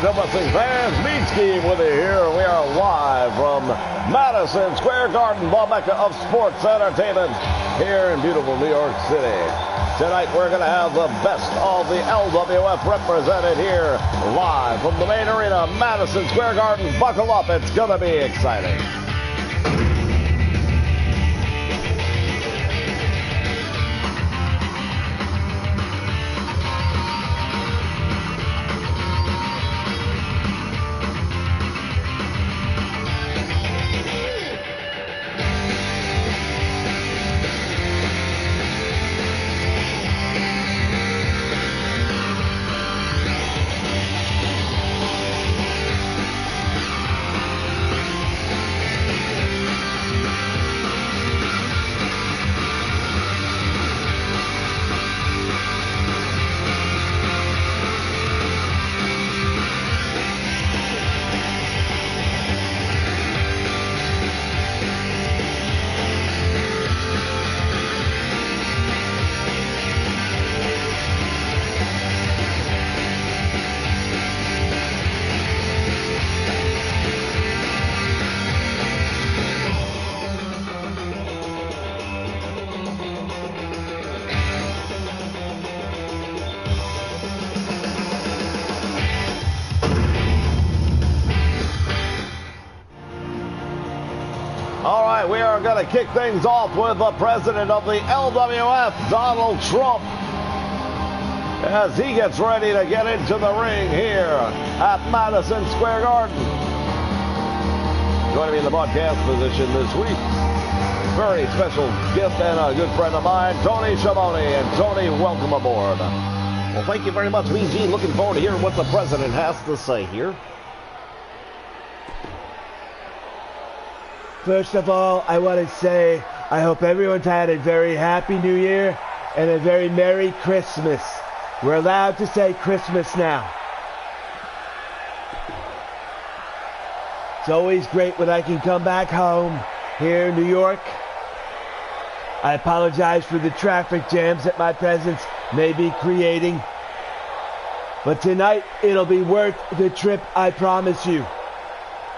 welcome wrestling fans. BEEFCAKE with you here. We are live from Madison Square Garden, the mecca of sports entertainment here in beautiful New York City. Tonight we're going to have the best of the LWF represented here live from the main arena, Madison Square Garden. Buckle up, it's going to be exciting. All right, we are going to kick things off with the president of the LWF, Donald Trump, as he gets ready to get into the ring here at Madison Square Garden. Joining me in the broadcast position this week, very special gift and a good friend of mine, Tony Schiavone. And Tony, welcome aboard. Well, thank you very much, BG. Looking forward to hearing what the president has to say here. First of all, I want to say I hope everyone's had a very happy New Year and a very Merry Christmas. We're allowed to say Christmas now. It's always great when I can come back home here in New York. I apologize for the traffic jams that my presence may be creating. But tonight, it'll be worth the trip, I promise you.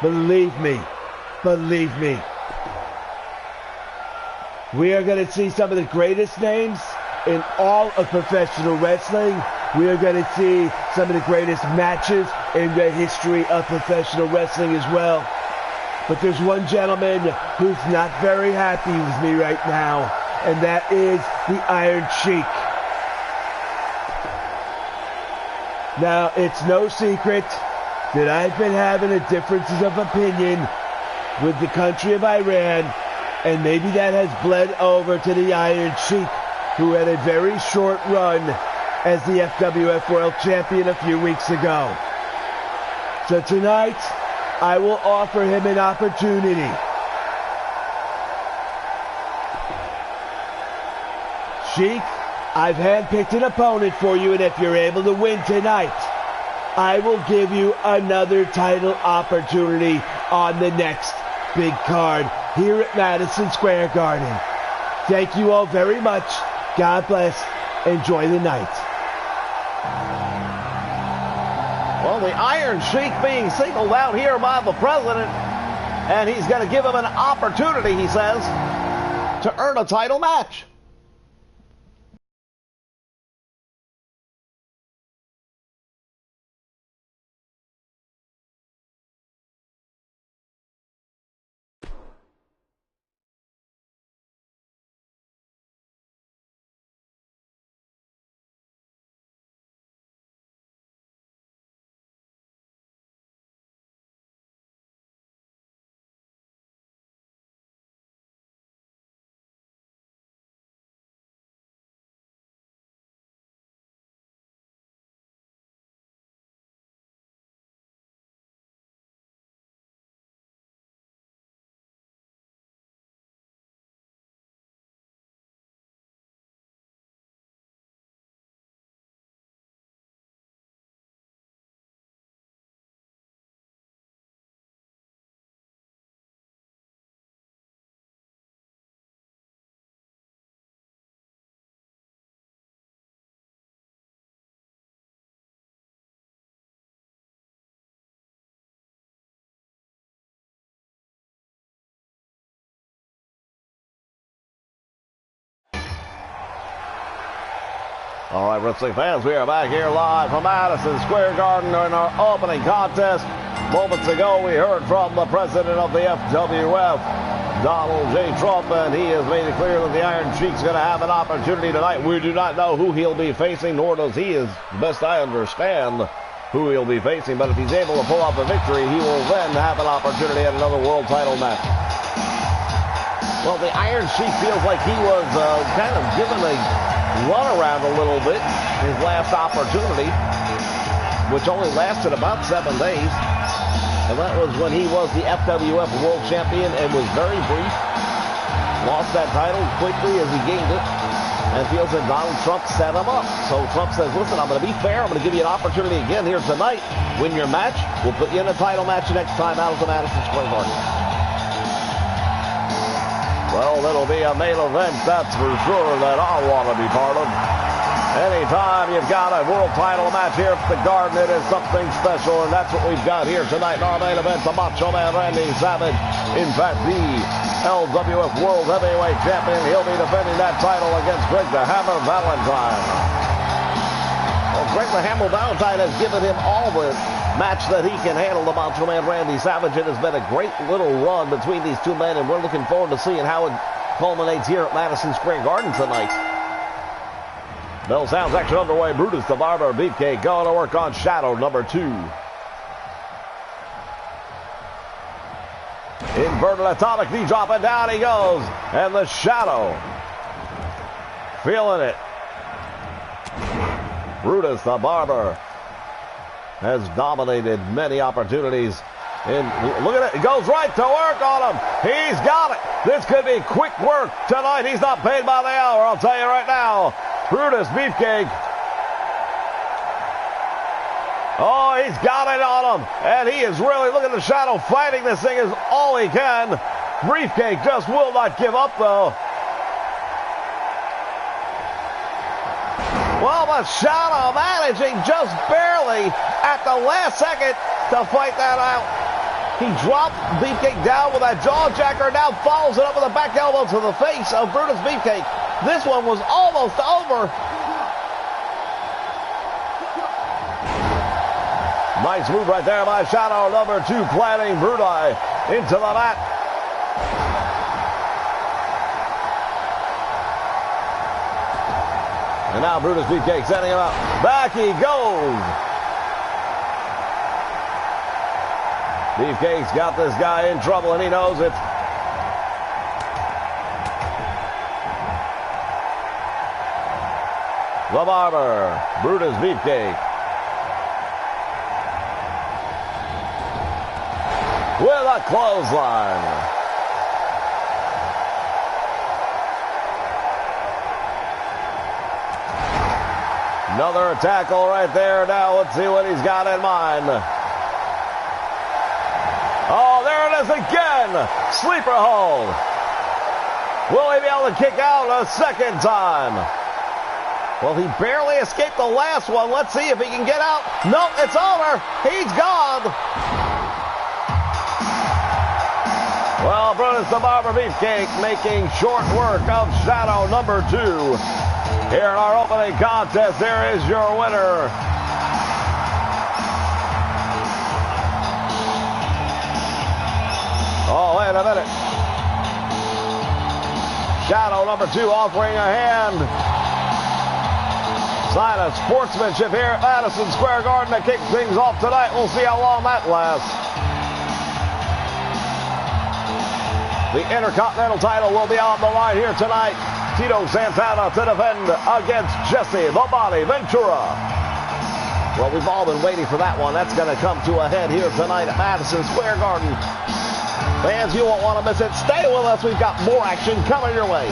Believe me. Believe me. We are going to see some of the greatest names in all of professional wrestling. We are going to see some of the greatest matches in the history of professional wrestling as well. But there's one gentleman who's not very happy with me right now, and that is the Iron Sheik. Now, it's no secret that I've been having a differences of opinion with the country of Iran, and maybe that has bled over to the Iron Sheik, who had a very short run as the FWF World Champion a few weeks ago. So tonight, I will offer him an opportunity. Sheik, I've handpicked an opponent for you, and if you're able to win tonight, I will give you another title opportunity on the next big card here at Madison Square Garden. Thank you all very much. God bless. Enjoy the night. Well, the Iron Sheik being singled out here by the president, and he's going to give him an opportunity, he says, to earn a title match. All right, wrestling fans, we are back here live from Madison Square Garden in our opening contest. Moments ago, we heard from the president of the FWF, Donald J. Trump, and he has made it clear that the Iron Sheik's going to have an opportunity tonight. We do not know who he'll be facing, nor does he, as best I understand, who he'll be facing. But if he's able to pull off a victory, he will then have an opportunity at another world title match. Well, the Iron Sheik feels like he was kind of given a run around a little bit, his last opportunity, which only lasted about 7 days. And that was when he was the FWF World Champion and was very brief. Lost that title quickly as he gained it. And feels that Donald Trump set him up. So Trump says, listen, I'm going to be fair. I'm going to give you an opportunity again here tonight. Win your match. We'll put you in a title match next time out of the Madison Square Garden. Well, it'll be a main event, that's for sure, that I'll want to be part of. Anytime you've got a world title match here at the Garden, it is something special, and that's what we've got here tonight in our main event. The Macho Man Randy Savage, in fact, the LWF World Heavyweight Champion. He'll be defending that title against Greg the Hammer Valentine. Well, Greg the Hammer Valentine has given him all the match that he can handle, the Macho Man Randy Savage. It has been a great little run between these two men, and we're looking forward to seeing how it culminates here at Madison Square Garden tonight. Bell sounds action underway. Brutus the Barber, Beefcake going to work on Shadow number 2. Inverted atomic knee drop, and down he goes. And the Shadow feeling it. Brutus the Barber has dominated many opportunities. And look at it. It goes right to work on him. He's got it. This could be quick work tonight. He's not paid by the hour, I'll tell you right now. Brutus Beefcake. Oh, he's got it on him. And he is really, look at the Shadow fighting this thing as all he can. Beefcake just will not give up, though. Well, the Shadow managing just barely at the last second to fight that out. He dropped Beefcake down with that jaw jacker, now follows it up with a back elbow to the face of Brutus Beefcake. This one was almost over. Nice move right there by Shadow number 2, planting BRUTUS into the mat. And now Brutus Beefcake setting him up. Back he goes. Beefcake's got this guy in trouble, and he knows it. The Barber, Brutus Beefcake. With a clothesline. Another tackle right there. Now let's see what he's got in mind. Oh, there it is again. Sleeper hold. Will he be able to kick out a second time? Well, he barely escaped the last one. Let's see if he can get out. Nope, it's over. He's gone. Well, Brutus the Barber Beefcake making short work of Shadow number 2. Here in our opening contest, there is your winner. Oh, wait a minute. Shadow number 2 offering a hand. Sign of sportsmanship here at Madison Square Garden to kick things off tonight. We'll see how long that lasts. The Intercontinental title will be on the line here tonight. Tito Santana to defend against Jesse the Body Ventura. Well, we've all been waiting for that one. That's going to come to a head here tonight at Madison Square Garden. Fans, you won't want to miss it. Stay with us. We've got more action coming your way.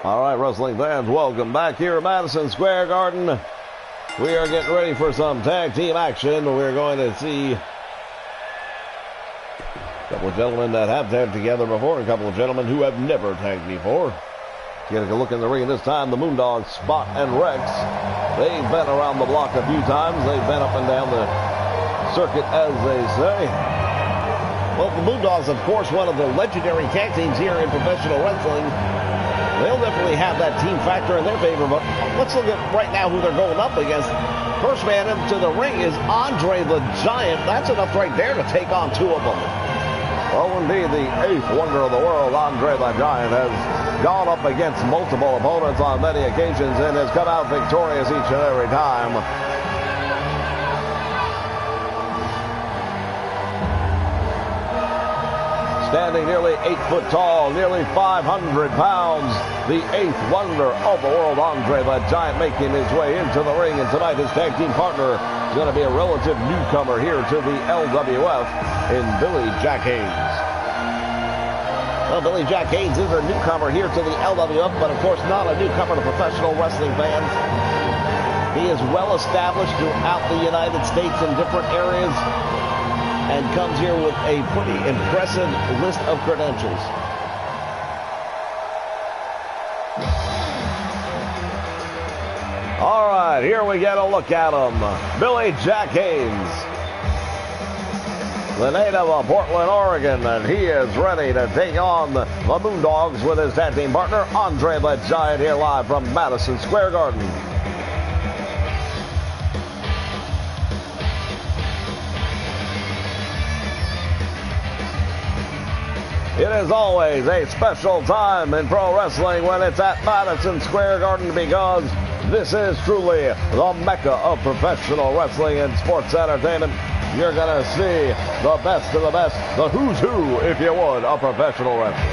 All right, wrestling fans, welcome back here at Madison Square Garden. We are getting ready for some tag team action. We're going to see a couple of gentlemen that have tagged together before, and a couple of gentlemen who have never tagged before. Getting a look in the ring this time, the Moondogs, Spot and Rex. They've been around the block a few times. They've been up and down the circuit, as they say. Well, the Moondogs, of course, one of the legendary tag teams here in professional wrestling. They'll definitely have that team factor in their favor, but let's look at right now who they're going up against. First man into the ring is Andre the Giant. That's enough right there to take on two of them. Oh, indeed, the 8th wonder of the world, Andre the Giant, has gone up against multiple opponents on many occasions and has come out victorious each and every time. Standing nearly 8 foot tall, nearly 500 pounds, the 8th wonder of the world, Andre the Giant, making his way into the ring. And tonight his tag team partner is going to be a relative newcomer here to the LWF in Billy Jack Haynes. Well, Billy Jack Haynes is a newcomer here to the LWF, but of course not a newcomer to professional wrestling fans. He is well established throughout the United States in different areas, and comes here with a pretty impressive list of credentials. All right, here we get a look at him. Billy Jack Haynes, the native of Portland, Oregon, and he is ready to take on the Moondogs with his tag team partner, Andre the Giant, here live from Madison Square Garden. It is always a special time in pro wrestling when it's at Madison Square Garden, because this is truly the mecca of professional wrestling and sports entertainment. You're going to see the best of the best, the who's who, if you would, of professional wrestling.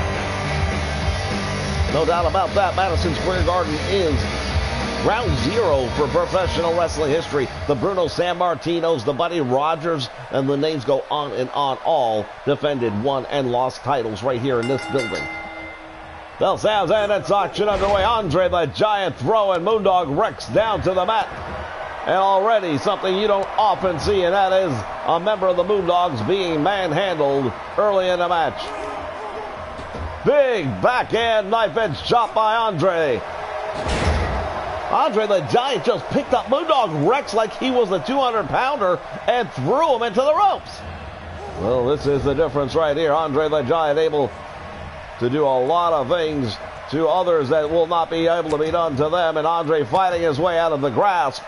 No doubt about that. Madison Square Garden is ground zero for professional wrestling history. The Bruno Sammartinos, the Buddy Rogers, and the names go on and on, all defended, won, and lost titles right here in this building. Well, Sam's and it's action underway. Andre the Giant throwing Moondog Rex down to the mat. And already something you don't often see, and that is a member of the Moondogs being manhandled early in the match. Big backhand knife edge chop by Andre. Andre the Giant just picked up Moondog Rex like he was a 200-pounder and threw him into the ropes. Well, this is the difference right here. Andre the Giant able to do a lot of things to others that will not be able to be done to them. And Andre fighting his way out of the grasp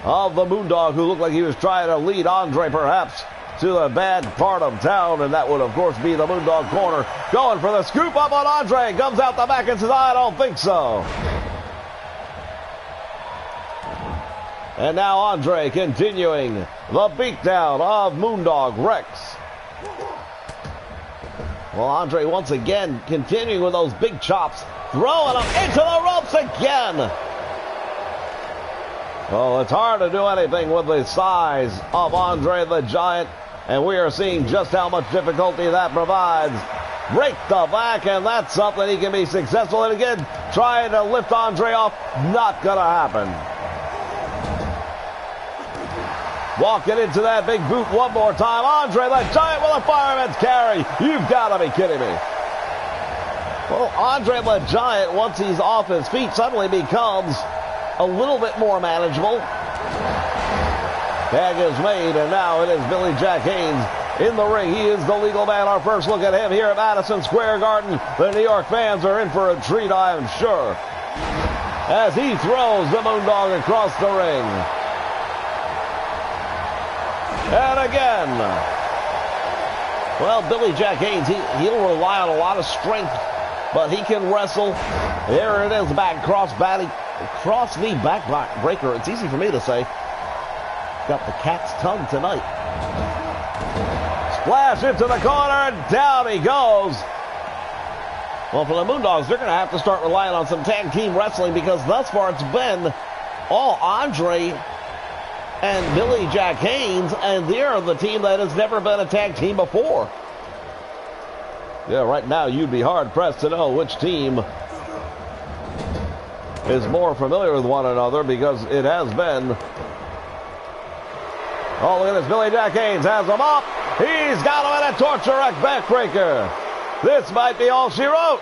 of the Moondog, who looked like he was trying to lead Andre perhaps to the bad part of town. And that would, of course, be the Moondog corner. Going for the scoop up on Andre. Comes out the back and says, I don't think so. And now Andre continuing the beatdown of Moondog Rex. Well, Andre once again continuing with those big chops, throwing him into the ropes again. Well, it's hard to do anything with the size of Andre the Giant, and we are seeing just how much difficulty that provides. Break the back, and that's something he can be successful in. Again, trying to lift Andre off, not gonna happen. Walking into that big boot one more time. Andre the Giant with a fireman's carry. You've got to be kidding me. Well, Andre the Giant, once he's off his feet, suddenly becomes a little bit more manageable. Tag is made, and now it is Billy Jack Haynes in the ring. He is the legal man. Our first look at him here at Madison Square Garden. The New York fans are in for a treat, I am sure, as he throws the Moondog across the ring. And again. Well, Billy Jack Haynes, he'll rely on a lot of strength, but he can wrestle. There it is, back cross knee back breaker. It's easy for me to say. Got the cat's tongue tonight. Splash into the corner, and down he goes. Well, for the Moondogs, they're going to have to start relying on some tag team wrestling, because thus far it's been all Andre and Billy Jack Haynes, and they're the team that has never been a tag team before. Yeah, right now you'd be hard-pressed to know which team is more familiar with one another because it has been. Oh, look at this. Billy Jack Haynes has him up. He's got him in a torture rack backbreaker. This might be all she wrote.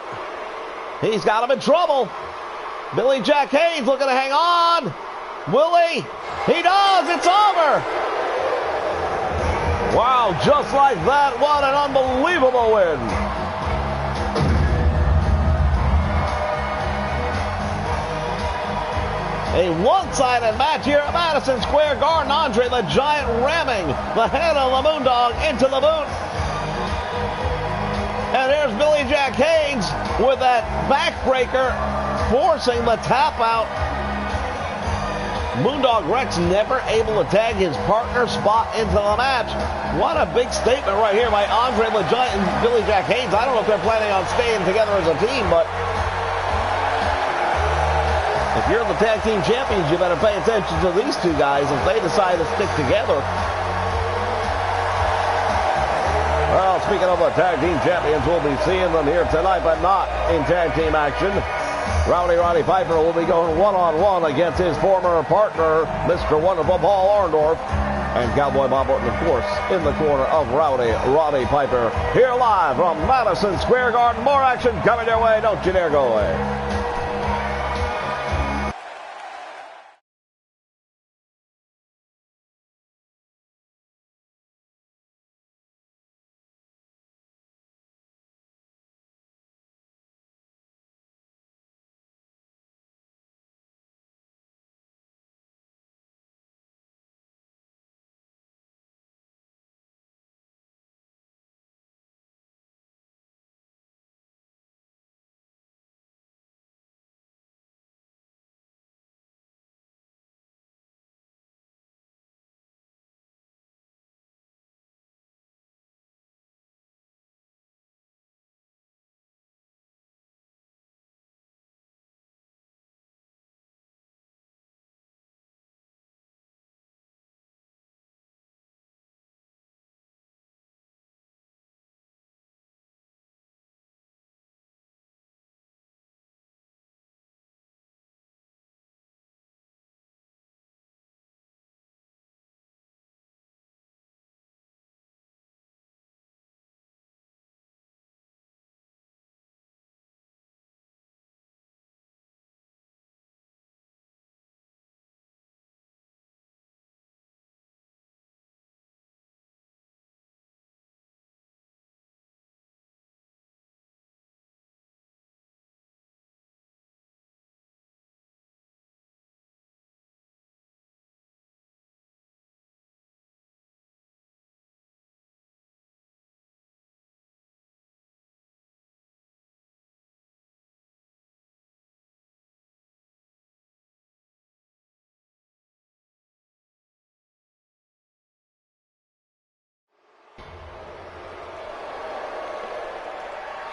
He's got him in trouble. Billy Jack Haynes looking to hang on. Will he? He does. It's over. Wow, just like that. What an unbelievable win. A one-sided match here at Madison Square Garden. Andre the Giant ramming the head of the Moondog into the boot. And here's Billy Jack Haynes with that backbreaker, forcing the tap out. Moondog Rex never able to tag his partner spot into the match. What a big statement right here by Andre the Giant and Billy Jack Haynes. I don't know if they're planning on staying together as a team, but if you're the tag team champions, you better pay attention to these two guys if they decide to stick together. Well, speaking of the tag team champions, we'll be seeing them here tonight, but not in tag team action. Roddy Piper will be going one-on-one against his former partner, Mr. Wonderful Paul Orndorff. And Cowboy Bob Orton, of course, in the corner of Roddy Piper. Here live from Madison Square Garden. More action coming your way. Don't you dare go away.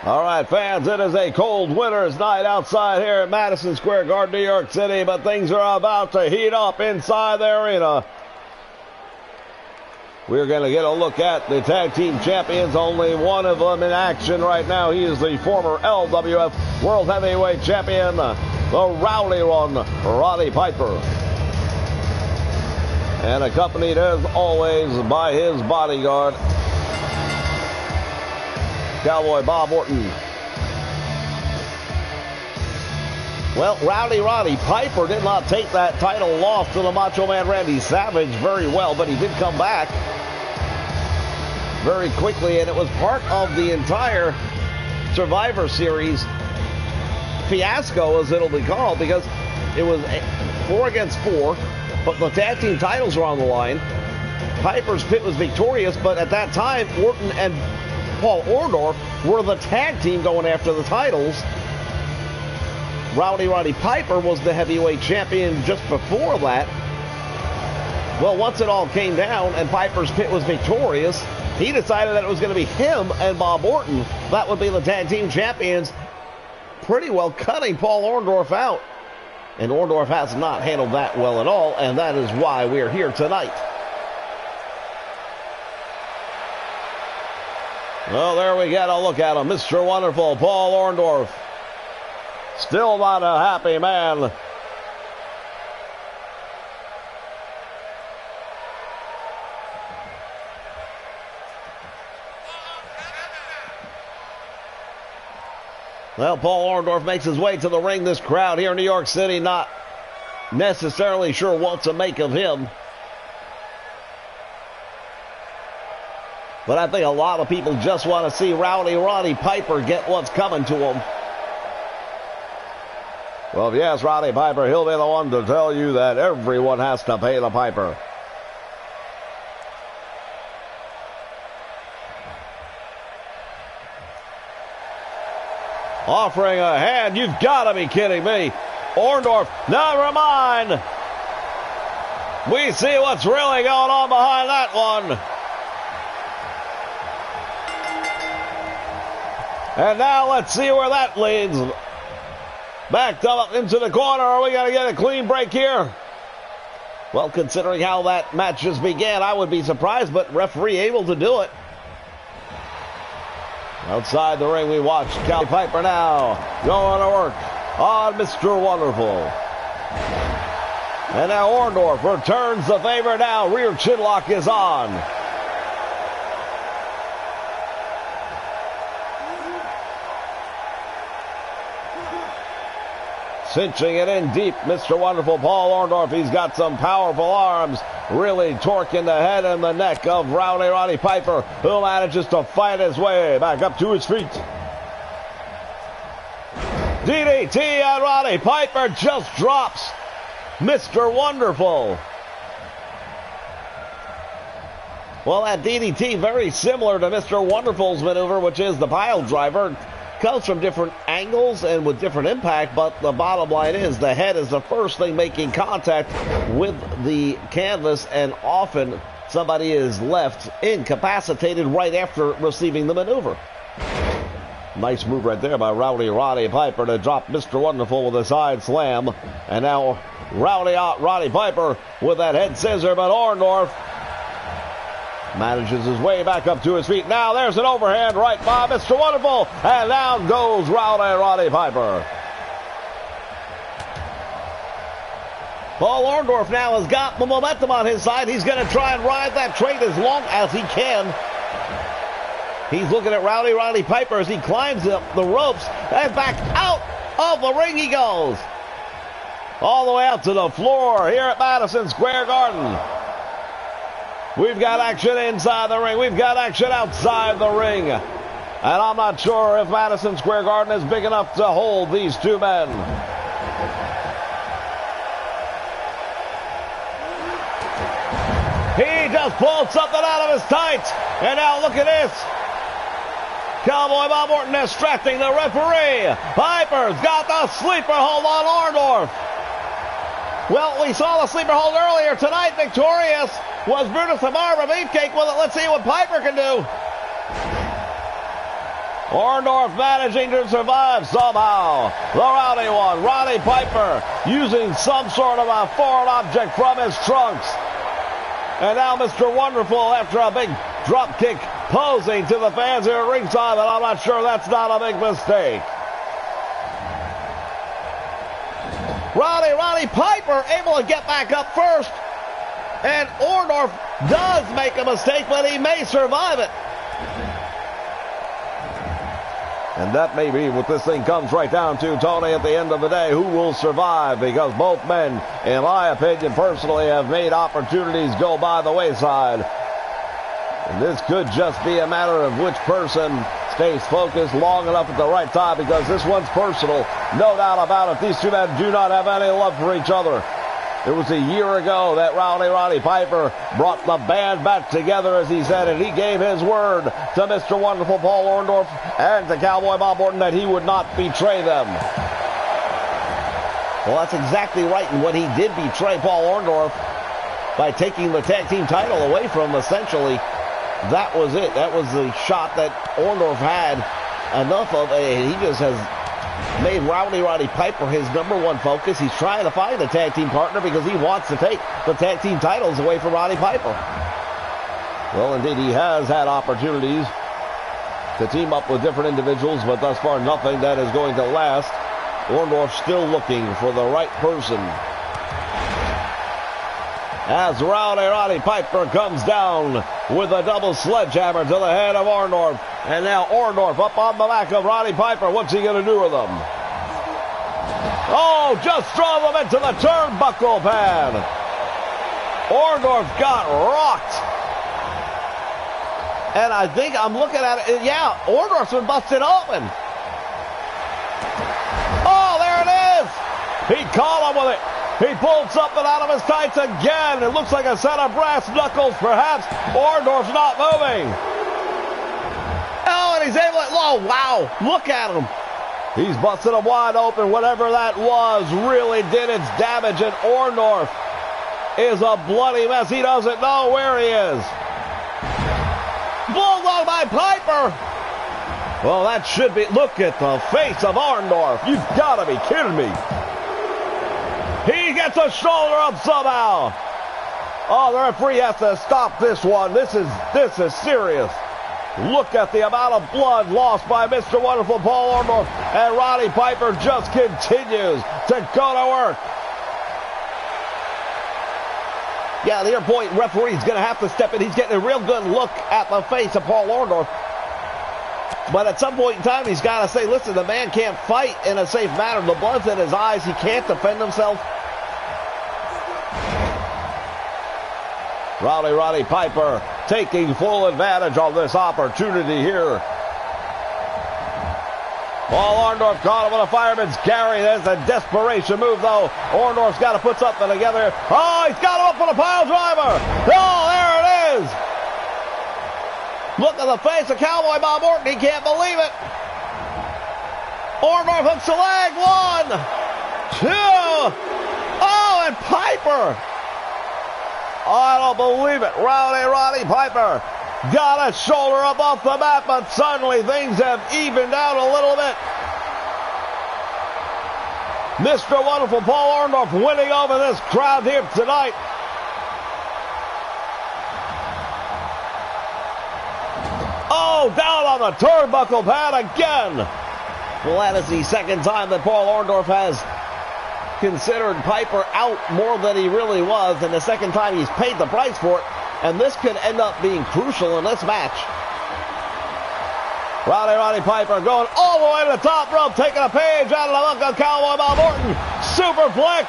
All right, fans, it is a cold winter's night outside here at Madison Square Garden, New York City, but things are about to heat up inside the arena. We're going to get a look at the tag team champions, only one of them in action right now. He is the former LWF World Heavyweight Champion, the Rowdy One, Roddy Piper. And accompanied as always by his bodyguard, Cowboy Bob Orton. Well, Roddy Piper did not take that title loss to the Macho Man Randy Savage very well, but he did come back very quickly, and it was part of the entire Survivor Series fiasco, as it'll be called, because it was 4 against 4, but the tag team titles were on the line. Piper's Pit was victorious, but at that time, Orton and Paul Orndorff were the tag team going after the titles. Roddy Piper was the heavyweight champion just before that. Well, once it all came down and Piper's Pit was victorious, he decided that it was going to be him and Bob Orton that would be the tag team champions, pretty well cutting Paul Orndorff out. And Orndorff has not handled that well at all, and that is why we're here tonight. Well, there we get a look at him, Mr. Wonderful Paul Orndorff. Still not a happy man. Well, Paul Orndorff makes his way to the ring. This crowd here in New York City not necessarily sure what to make of him. But I think a lot of people just want to see Roddy Piper get what's coming to him. Well, if you ask Roddy Piper, he'll be the one to tell you that everyone has to pay the piper. Offering a hand. You've got to be kidding me. Orndorff, never mind. We see what's really going on behind that one. And now let's see where that leads. Backed up into the corner. Are we going to get a clean break here? Well, considering how that match just began, I would be surprised, but referee able to do it. Outside the ring, we watch Cal Piper now going to work on Mr. Wonderful. And now Orndorff returns the favor now. Rear chin lock is on. Cinching it in deep, Mr. Wonderful Paul Orndorff. He's got some powerful arms, really torquing the head and the neck of Roddy Piper, who manages to fight his way back up to his feet. DDT on Roddy Piper just drops Mr. Wonderful. Well, that DDT very similar to Mr. Wonderful's maneuver, which is the pile driver. Comes from different angles and with different impact, but the bottom line is the head is the first thing making contact with the canvas, and often somebody is left incapacitated right after receiving the maneuver. Nice move right there by Roddy Piper to drop Mr. Wonderful with a side slam. And now Roddy Piper with that head scissor, but Orndorff manages his way back up to his feet. Now there's an overhand right by Mr. Wonderful. And down goes Roddy Piper. Paul Orndorff now has got the momentum on his side. He's going to try and ride that train as long as he can. He's looking at Roddy Piper as he climbs up the ropes. And back out of the ring he goes. All the way out to the floor here at Madison Square Garden. We've got action inside the ring. We've got action outside the ring. And I'm not sure if Madison Square Garden is big enough to hold these two men. He just pulled something out of his tights. And now look at this. Cowboy Bob Orton distracting the referee. Piper's got the sleeper hold on Orndorff. Well, we saw the sleeper hold earlier tonight. Victorious was Brutus the Barber. Beefcake with it. Let's see what Piper can do. Orndorff managing to survive somehow. The rowdy one, Roddy Piper, using some sort of a foreign object from his trunks. And now Mr. Wonderful, after a big drop kick, posing to the fans here at ringside, but I'm not sure that's not a big mistake. Roddy Piper able to get back up first. And Orndorff does make a mistake, but he may survive it. And that may be what this thing comes right down to, Tony, at the end of the day. Who will survive? Because both men, in my opinion, personally, have made opportunities go by the wayside. And this could just be a matter of which person stays focused long enough at the right time, because this one's personal. No doubt about it. These two men do not have any love for each other. It was a year ago that Roddy Piper brought the band back together, as he said, and he gave his word to Mr. Wonderful Paul Orndorff and to Cowboy Bob Orton that he would not betray them. Well, that's exactly right. And when he did betray Paul Orndorff by taking the tag team title away from him, essentially, that was it. That was the shot that Orndorff had enough of, and he just has made Roddy Piper his number one focus. He's trying to find a tag team partner because he wants to take the tag team titles away from Roddy Piper. Well, indeed, he has had opportunities to team up with different individuals, but thus far nothing that is going to last. Orndorff still looking for the right person. As Roddy Piper comes down with a double sledgehammer to the head of Orndorff. And now Orndorff up on the back of Roddy Piper. What's he going to do with him? Oh, just drove him into the turnbuckle pad. Orndorff got rocked. And I think I'm looking at it. Yeah, Orndorff's been busted open. Oh, there it is. He caught him with it. He pulled something out of his tights again. It looks like a set of brass knuckles, perhaps. Orndorff's not moving. Oh, and he's able to, oh, wow. Look at him. He's busted him wide open. Whatever that was really did its damage, and Orndorff is a bloody mess. He doesn't know where he is. Bulldog by Piper. Well, that should be, look at the face of Orndorff. You've got to be kidding me. He gets a shoulder up somehow. Oh, the referee has to stop this one. This is serious. Look at the amount of blood lost by Mr. Wonderful Paul Orndorff. And Roddy Piper just continues to go to work. Yeah, the airport referee's going to have to step in. He's getting a real good look at the face of Paul Orndorff. But at some point in time, he's got to say, listen, the man can't fight in a safe manner. The blood's in his eyes. He can't defend himself. Roddy Piper taking full advantage of this opportunity here. Paul Orndorff caught him with a fireman's carry. There's a desperation move, though. Orndorff's got to put something together. Oh, he's got him up with a pile driver. Oh, there it is. Look at the face of Cowboy Bob Orton. He can't believe it. Orndorff hooks the leg. 1, 2. Oh, and Piper. I don't believe it. Roddy Piper got a shoulder up off the mat, but suddenly things have evened out a little bit. Mr. Wonderful Paul Orndorff winning over this crowd here tonight. Oh, down on the turnbuckle pad again. Well, that is the second time that Paul Orndorff has considered Piper out more than he really was, and the second time he's paid the price for it, and this could end up being crucial in this match. Roddy Piper going all the way to the top rope, taking a page out of the book of Cowboy Bob Orton. Superplex.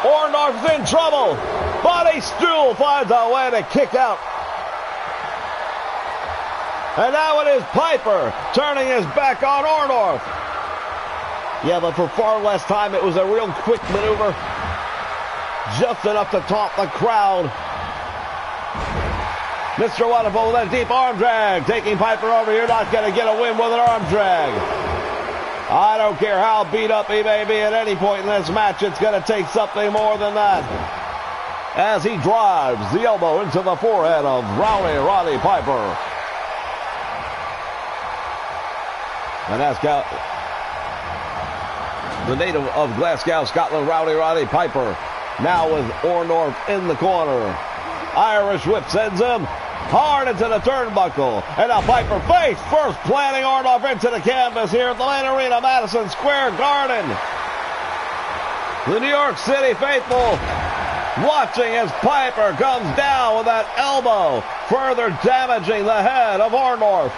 Orndorff's in trouble, but he still finds a way to kick out. And now it is Piper turning his back on Orndorff. Yeah, but for far less time, it was a real quick maneuver. Just enough to taunt the crowd. Mr. Wonderful with a deep arm drag. Taking Piper over. You're not going to get a win with an arm drag. I don't care how beat up he may be at any point in this match. It's going to take something more than that. As he drives the elbow into the forehead of Roddy Piper. And that's the native of Glasgow, Scotland, Roddy Piper. Now with Orndorff in the corner. Irish whip sends him hard into the turnbuckle. And now Piper face first, planting Orndorff into the canvas here at the main arena, Madison Square Garden. The New York City faithful watching as Piper comes down with that elbow, further damaging the head of Orndorff.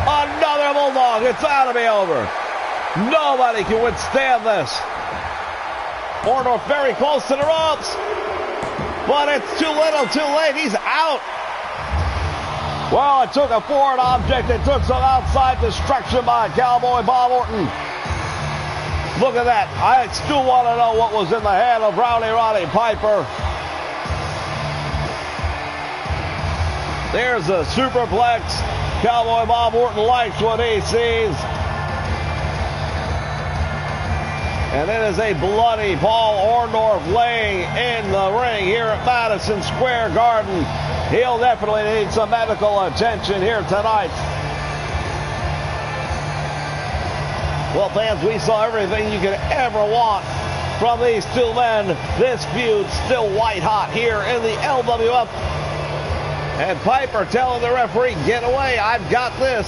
Another bulldog. It's got to be over. Nobody can withstand this. Orndorff very close to the ropes. But it's too little, too late. He's out. Well, it took a foreign object. It took some outside destruction by Cowboy Bob Orton. Look at that. I still want to know what was in the hand of Roddy Piper. There's a superplex. Cowboy Bob Orton likes what he sees. And it is a bloody Paul Orndorff laying in the ring here at Madison Square Garden. He'll definitely need some medical attention here tonight. Well, fans, we saw everything you could ever want from these two men. This feud still white hot here in the LWF. And Piper telling the referee, get away, I've got this.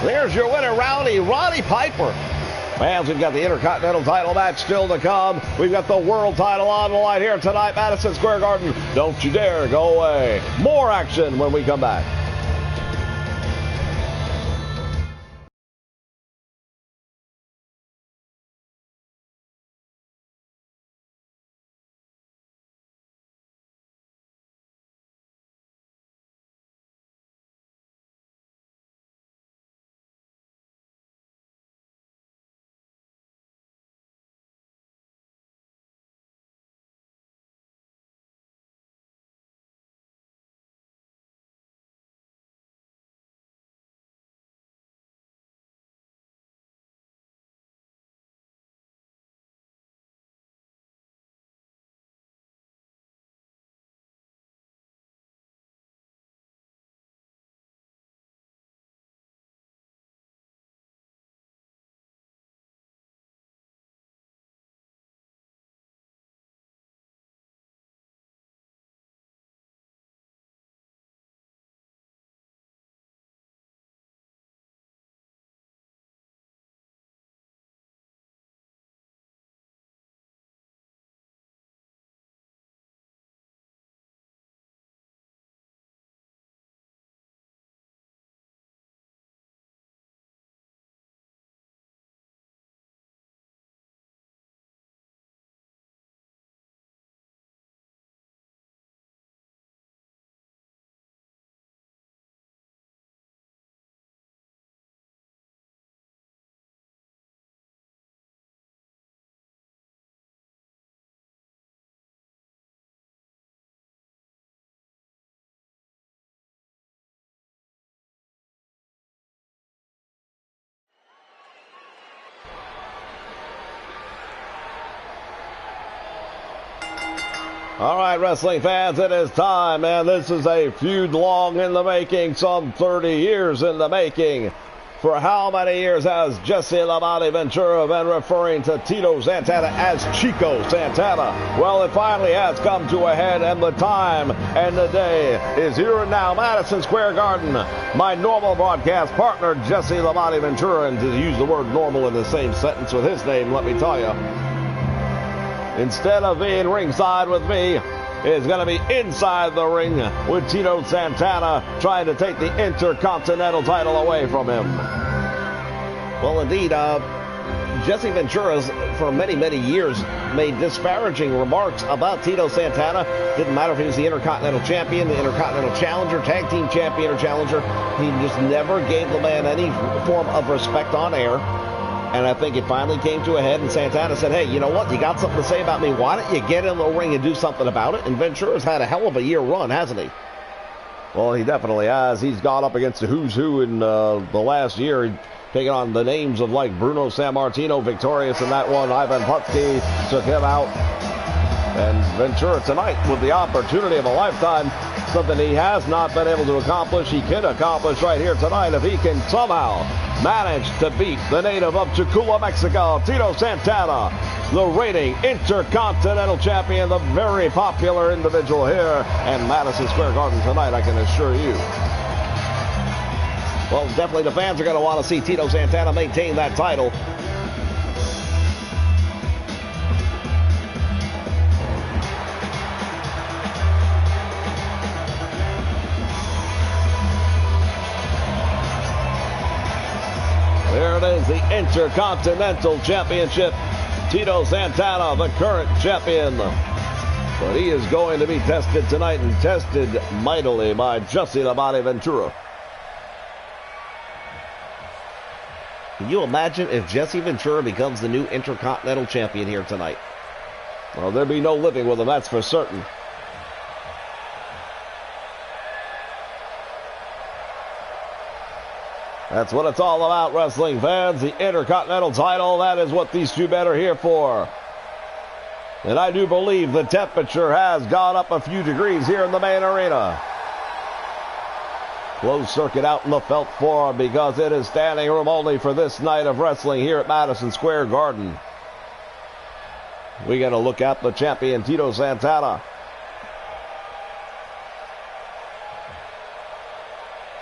There's your winner, Roddy Piper. Fans, we've got the Intercontinental title match still to come. We've got the world title on the line here tonight, Madison Square Garden. Don't you dare go away. More action when we come back. All right, wrestling fans, it is time, and this is a feud long in the making, some 30 years in the making. For how many years has Jesse the Body Ventura been referring to Tito Santana as Chico Santana? Well, it finally has come to a head, and the time and the day is here and now. Madison Square Garden. My normal broadcast partner, Jesse the Body Ventura, and to use the word normal in the same sentence with his name, let me tell you, instead of being ringside with me, is going to be inside the ring with Tito Santana trying to take the Intercontinental title away from him. Well, indeed, Jesse Ventura's, for many, many years, made disparaging remarks about Tito Santana. Didn't matter if he was the Intercontinental Champion, the Intercontinental Challenger, Tag Team Champion or Challenger. He just never gave the man any form of respect on air. And I think it finally came to a head, and Santana said, hey, you know what? You got something to say about me. Why don't you get in the ring and do something about it? And Ventura's had a hell of a year run, hasn't he? Well, he definitely has. He's gone up against the who's who in the last year. He'd taken on the names of like Bruno Sammartino, victorious in that one. Ivan Putski took him out. And Ventura tonight with the opportunity of a lifetime, something he has not been able to accomplish, he can accomplish right here tonight if he can somehow manage to beat the native of Tacula, Mexico, Tito Santana, the reigning Intercontinental Champion, the very popular individual here in Madison Square Garden tonight, I can assure you. Well, definitely the fans are going to want to see Tito Santana maintain that title. There it is, the Intercontinental Championship. Tito Santana, the current champion. But he is going to be tested tonight, and tested mightily by Jesse the Body Ventura. Can you imagine if Jesse Ventura becomes the new Intercontinental Champion here tonight? Well, there'd be no living with him, that's for certain. That's what it's all about, wrestling fans. The Intercontinental title, that is what these two men are here for. And I do believe the temperature has gone up a few degrees here in the main arena. Closed circuit out in the felt form because it is standing room only for this night of wrestling here at Madison Square Garden. We got to look at the champion, Tito Santana.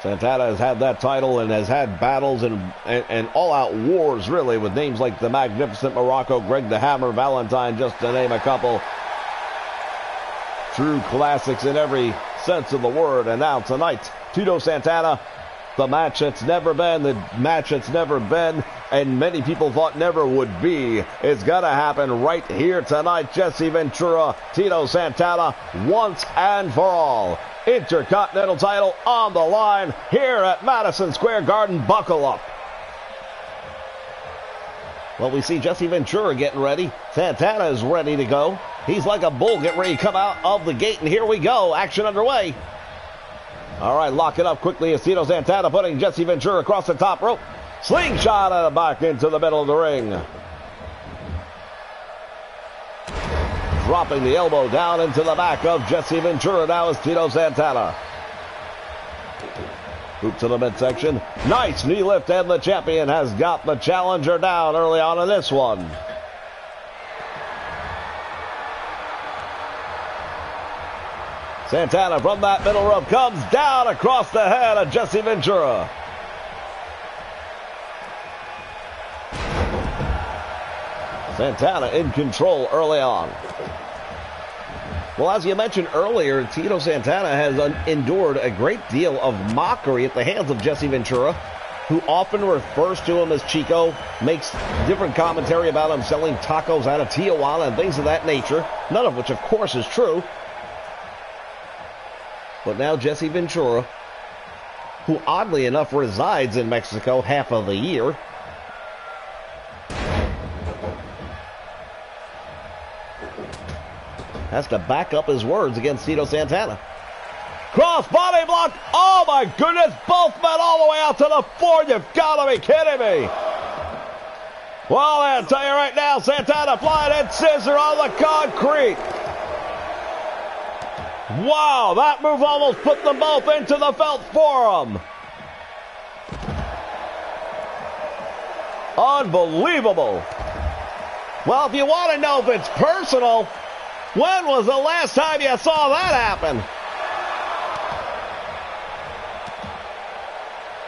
Santana has had that title and has had battles and all-out wars, really, with names like the Magnificent Morocco, Greg the Hammer, Valentine, just to name a couple. True classics in every sense of the word. And now tonight, Tito Santana, the match that's never been, the match that's never been, and many people thought never would be. It's gonna happen right here tonight. Jesse Ventura, Tito Santana, once and for all. Intercontinental title on the line here at Madison Square Garden. Buckle up. Well, we see Jesse Ventura getting ready. Santana is ready to go. He's like a bull getting ready to come out of the gate, and here we go. Action underway. All right, lock it up quickly as Tito Santana putting Jesse Ventura across the top rope. Slingshot out of back into the middle of the ring. Dropping the elbow down into the back of Jesse Ventura now is Tito Santana. Boot to the midsection. Nice knee lift, and the champion has got the challenger down early on in this one. Santana from that middle rope comes down across the head of Jesse Ventura. Santana in control early on. Well, as you mentioned earlier, Tito Santana has endured a great deal of mockery at the hands of Jesse Ventura, who often refers to him as Chico, makes different commentary about him selling tacos out of Tijuana and things of that nature, none of which, of course, is true. But now Jesse Ventura, who oddly enough resides in Mexico half of the year, has to back up his words against Tito Santana. Cross body block. Oh my goodness. Both men all the way out to the floor. You've got to be kidding me. Well, I'll tell you right now, Santana flying head scissor on the concrete. Wow, that move almost put them both into the felt forum. Unbelievable. Well, if you want to know if it's personal, when was the last time you saw that happen?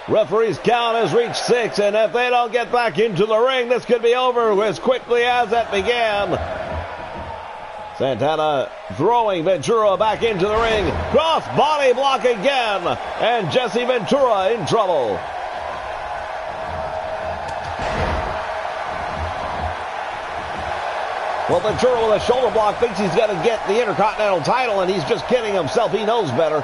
Referee's count has reached 6, and if they don't get back into the ring, this could be over as quickly as it began. Santana throwing Ventura back into the ring. Cross body block again, and Jesse Ventura in trouble. Well, Ventura with a shoulder block thinks he's going to get the Intercontinental title, and he's just kidding himself. He knows better.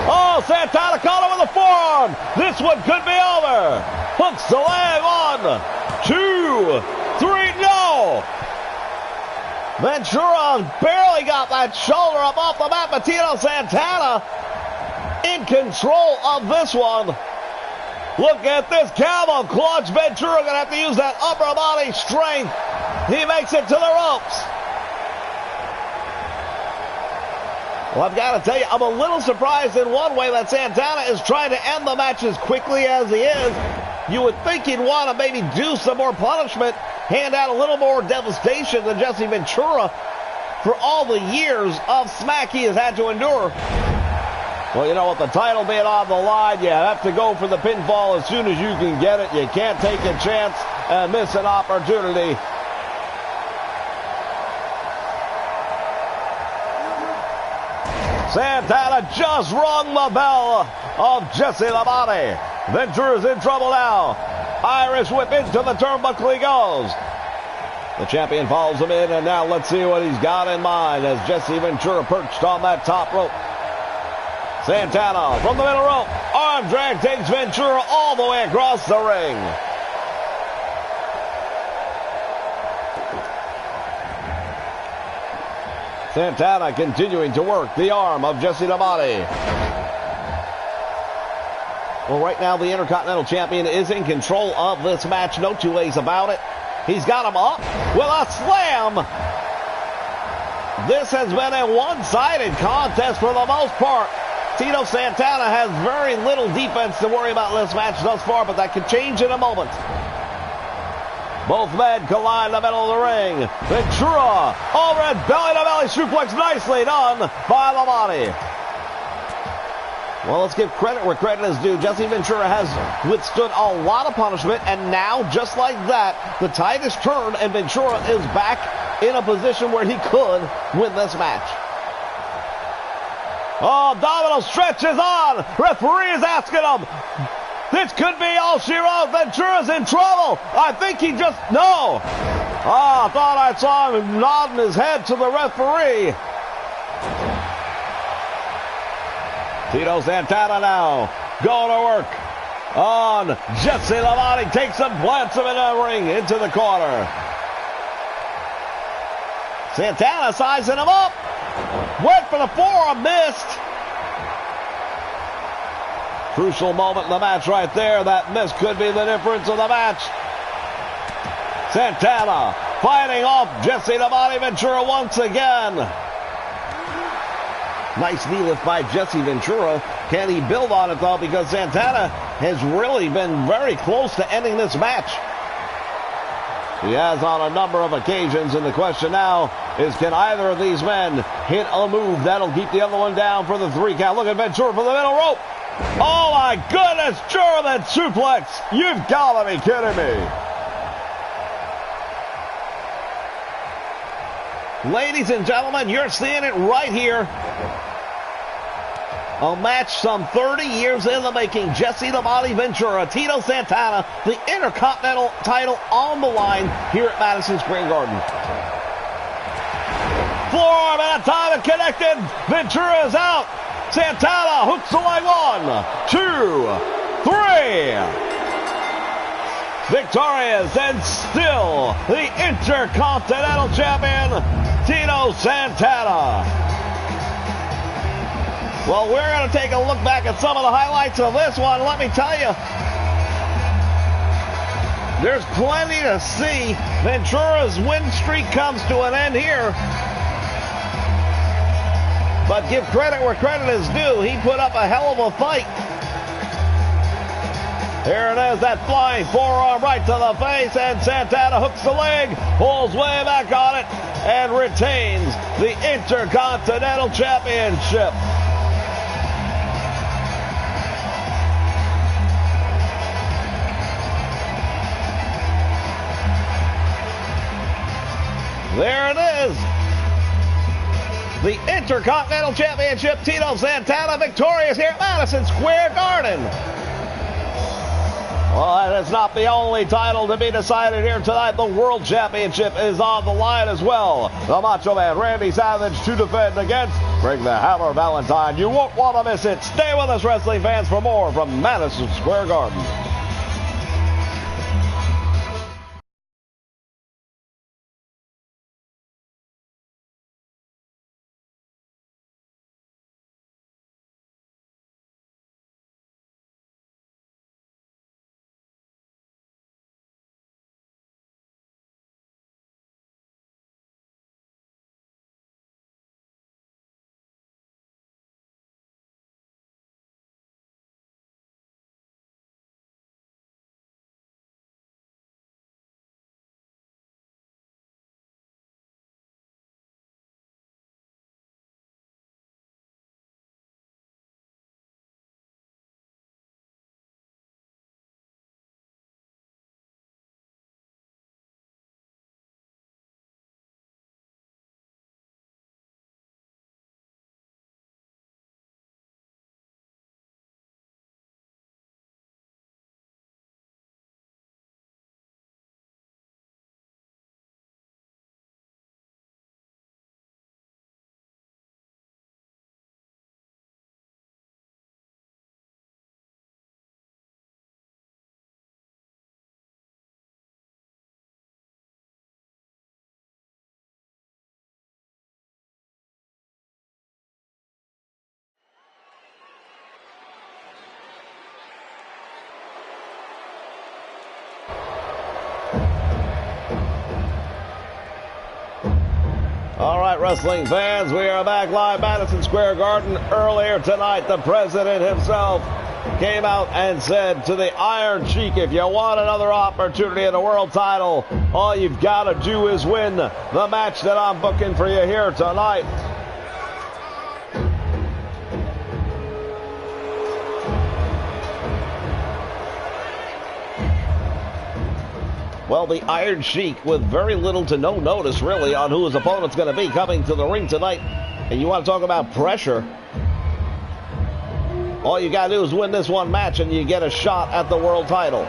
Oh, Santana caught him with a forearm. This one could be over. Hooks the leg. 1, 2, 3, no. Ventura barely got that shoulder up off the mat, but Tito Santana in control of this one. Look at this camel clutch. Ventura going to have to use that upper body strength. He makes it to the ropes. Well, I've got to tell you, I'm a little surprised in one way that Santana is trying to end the match as quickly as he is. You would think he'd want to maybe do some more punishment, hand out a little more devastation than Jesse Ventura for all the years of smack he has had to endure. Well, you know, with the title being on the line, you have to go for the pinfall as soon as you can get it. You can't take a chance and miss an opportunity. Santana just rung the bell of Jesse Labate. Ventura's in trouble now. Irish whip into the turnbuckle he goes. The champion follows him in, and now let's see what he's got in mind as Jesse Ventura perched on that top rope. Santana from the middle rope. Arm drag takes Ventura all the way across the ring. Santana continuing to work the arm of Jesse Labate. Well, right now the Intercontinental Champion is in control of this match. No two ways about it. He's got him up with a slam. This has been a one-sided contest for the most part. Tito Santana has very little defense to worry about in this match thus far, but that could change in a moment. Both men collide in the middle of the ring. Ventura overhead belly-to-belly suplex, nicely done by Labate. Well, let's give credit where credit is due. Jesse Ventura has withstood a lot of punishment, and now, just like that, the tide has turned, and Ventura is back in a position where he could win this match. Oh, Domino stretches on. Referee is asking him. This could be all she wrote. Ventura's in trouble. I think he just, no. Oh, I thought I saw him nodding his head to the referee. Tito Santana now going to work on Jesse Lavati. Takes him, plants him in the ring into the corner. Santana sizing him up. Went for the forearm, missed. Crucial moment in the match right there. That miss could be the difference of the match. Santana fighting off Jesse Lavati Ventura once again. Nice knee lift by Jesse Ventura. Can he build on it, though? Because Santana has really been very close to ending this match. He has on a number of occasions, and the question now is, can either of these men hit a move that'll keep the other one down for the 3 count? Look at Ventura for the middle rope. Oh, my goodness, German suplex. You've got to be kidding me. Ladies and gentlemen, you're seeing it right here. A match some 30 years in the making. Jesse Lavati Ventura, Tito Santana, the Intercontinental title on the line here at Madison Square Garden. Forearm at a time and connected. Ventura is out. Santana hooks the leg. 1, 2, 3. Victorious and still the Intercontinental Champion, Tito Santana. Well, we're going to take a look back at some of the highlights of this one. Let me tell you, there's plenty to see. Ventura's win streak comes to an end here. But give credit where credit is due. He put up a hell of a fight. Here it is, that flying forearm right to the face, and Santana hooks the leg, pulls way back on it, and retains the Intercontinental Championship. There it is. The Intercontinental Championship, Tito Santana victorious here at Madison Square Garden. Well, that is not the only title to be decided here tonight. The World Championship is on the line as well. The Macho Man, Randy Savage, to defend against Bring the Hammer Valentine. You won't want to miss it. Stay with us, wrestling fans, for more from Madison Square Garden. All right, wrestling fans, we are back live Madison Square Garden. Earlier tonight, the president himself came out and said to the Iron Sheik, if you want another opportunity at a world title, all you've got to do is win the match that I'm booking for you here tonight. Well, the Iron Sheik with very little to no notice, really, on who his opponent's going to be coming to the ring tonight. And you want to talk about pressure. All you got to do is win this one match and you get a shot at the world title.